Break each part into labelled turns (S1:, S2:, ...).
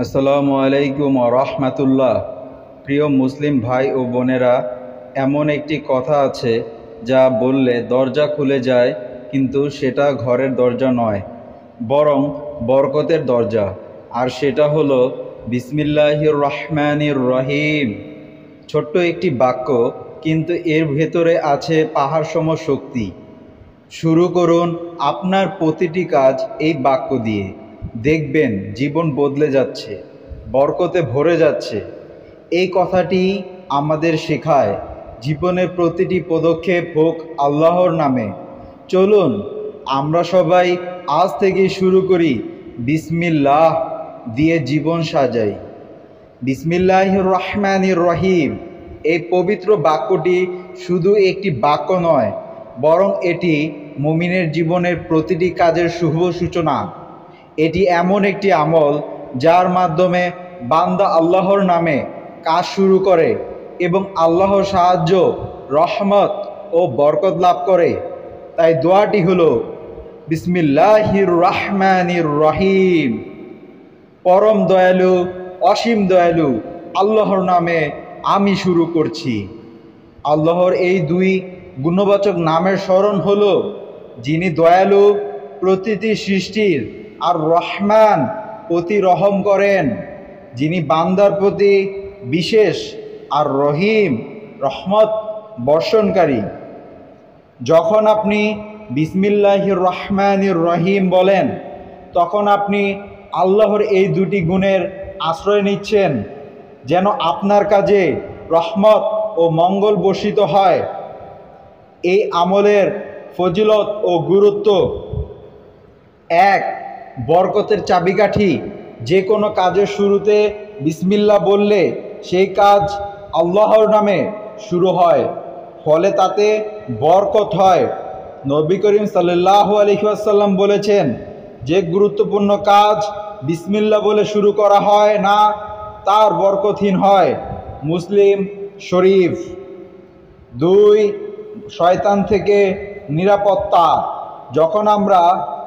S1: আসসালামু আলাইকুম ওয়া রাহমাতুল্লাহ। প্রিয় মুসলিম ভাই ও বোনেরা, এমন একটি কথা আছে যা বললে দরজা খুলে যায়, কিন্তু সেটা ঘরের দরজা নয়, বরং বরকতের দরজা। আর সেটা হলো বিসমিল্লাহির রহমানির রহিম। ছোট্ট একটি বাক্য, কিন্তু এর ভেতরে আছে পাহাড়সম শক্তি। শুরু করুন আপনার প্রতিটি কাজ এই বাক্য দিয়ে। দেখবেন জীবন বদলে যাচ্ছে, বরকতে ভরে যাচ্ছে। এই কথাটি আমাদের শেখায় জীবনের প্রতিটি পদক্ষেপ হোক আল্লাহর নামে। চলুন আমরা সবাই আজ থেকে শুরু করি বিসমিল্লাহ দিয়ে জীবন সাজাই। বিসমিল্লাহির রহমানির রহিম, এই পবিত্র বাক্যটি শুধু একটি বাক্য নয়, বরং এটি মুমিনের জীবনের প্রতিটি কাজের শুভ সূচনা। এটি এমন একটি আমল যার মাধ্যমে বান্দা আল্লাহর নামে কাজ শুরু করে এবং আল্লাহর সাহায্য, রহমত ও বরকত লাভ করে। তাই দোয়াটি হলো বিসমিল্লাহির রহমানির রহিম। পরম দয়ালু, অসীম দয়ালু আল্লাহর নামে আমি শুরু করছি। আল্লাহর এই দুই গুণবাচক নামের স্মরণ হলো, যিনি দয়ালু প্রতিটি সৃষ্টির, আর রহমান প্রতি রহম করেন, যিনি বান্দার প্রতি বিশেষ, আর রহিম রহমত বর্ষণকারী। যখন আপনি বিসমিল্লাহির রহমানির রহিম বলেন, তখন আপনি আল্লাহর এই দুটি গুণের আশ্রয় নিচ্ছেন, যেন আপনার কাজে রহমত ও মঙ্গল বর্ষিত হয়। এই আমলের ফজিলত ও গুরুত্ব: এক, বরকতের চাবিকাঠি। যে কোনো কাজের শুরুতে বিসমিল্লাহ বললে সেই কাজ আল্লাহর নামে শুরু হয়, ফলে তাতে বরকত হয়। নবী করিম সাল্লাল্লাহু আলাইহি ওয়াসাল্লাম বলেছেন, যে গুরুত্বপূর্ণ কাজ বিসমিল্লাহ বলে শুরু করা হয় না, তার বরকতহীন হয়। মুসলিম শরীফ। দুই, শয়তান থেকে নিরাপত্তা। যখন আমরা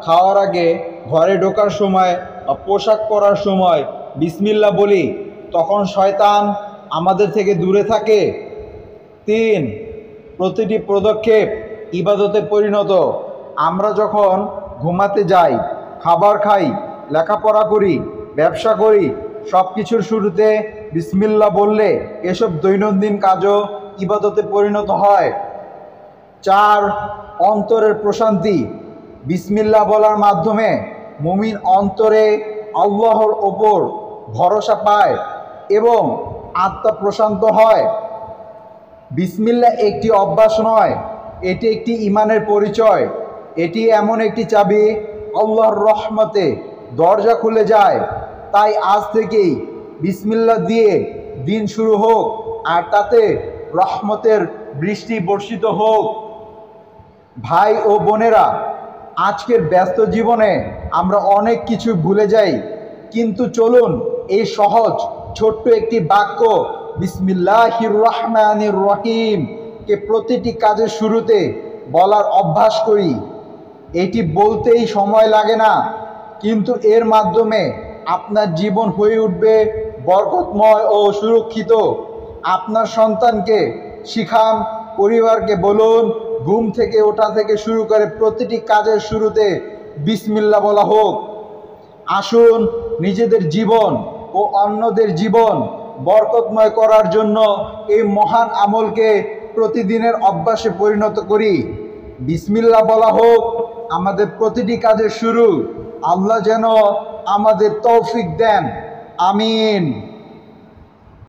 S1: খাওয়ার আগে, ঘরে ঢোকার সময়, পোশাক পরার সময় বিসমিল্লাহ বলি, তখন শয়তান আমাদের থেকে দূরে থাকে। তিন, প্রতিটি পদক্ষেপ ইবাদতে পরিণত। আমরা যখন ঘুমাতে যাই, খাবার খাই, লেখাপড়া করি, ব্যবসা করি, সব কিছুর শুরুতে বিসমিল্লাহ বললে এসব দৈনন্দিন কাজও ইবাদতে পরিণত হয়। চার, অন্তরের প্রশান্তি। বিসমিল্লাহ বলার মাধ্যমে মুমিন অন্তরে আল্লাহর ওপর ভরসা পায় এবং আত্মা প্রশান্ত হয়। বিসমিল্লাহ একটি অভ্যাস নয়, এটি একটি ঈমানের পরিচয়। এটি এমন একটি চাবি, আল্লাহর রহমতে দরজা খুলে যায়। তাই আজ থেকেই বিসমিল্লাহ দিয়ে দিন শুরু হোক, আর তাতে রহমতের বৃষ্টি বর্ষিত হোক। ভাই ও বোনেরা, আজকের ব্যস্ত জীবনে আমরা অনেক কিছু ভুলে যাই, কিন্তু চলুন এই সহজ ছোট্ট একটি বাক্য বিসমিল্লাহির রহমানির রহিম কে প্রতিটি কাজের শুরুতে বলার অভ্যাস করি। এটি বলতেই সময় লাগে না, কিন্তু এর মাধ্যমে আপনার জীবন হয়ে উঠবে বরকতময় ও সুরক্ষিত। আপনার সন্তানকে শিখান, পরিবারকে বলুন, ঘুম থেকে ওঠা থেকে শুরু করে প্রতিটি কাজের শুরুতে বিসমিল্লাহ বলা হোক। আসুন নিজেদের জীবন ও অন্যদের জীবন বরকতময় করার জন্য এই মহান আমলকে প্রতিদিনের অভ্যাসে পরিণত করি। বিসমিল্লাহ বলা হোক আমাদের প্রতিটি কাজের শুরু। আল্লাহ যেন আমাদের তৌফিক দেন। আমিন।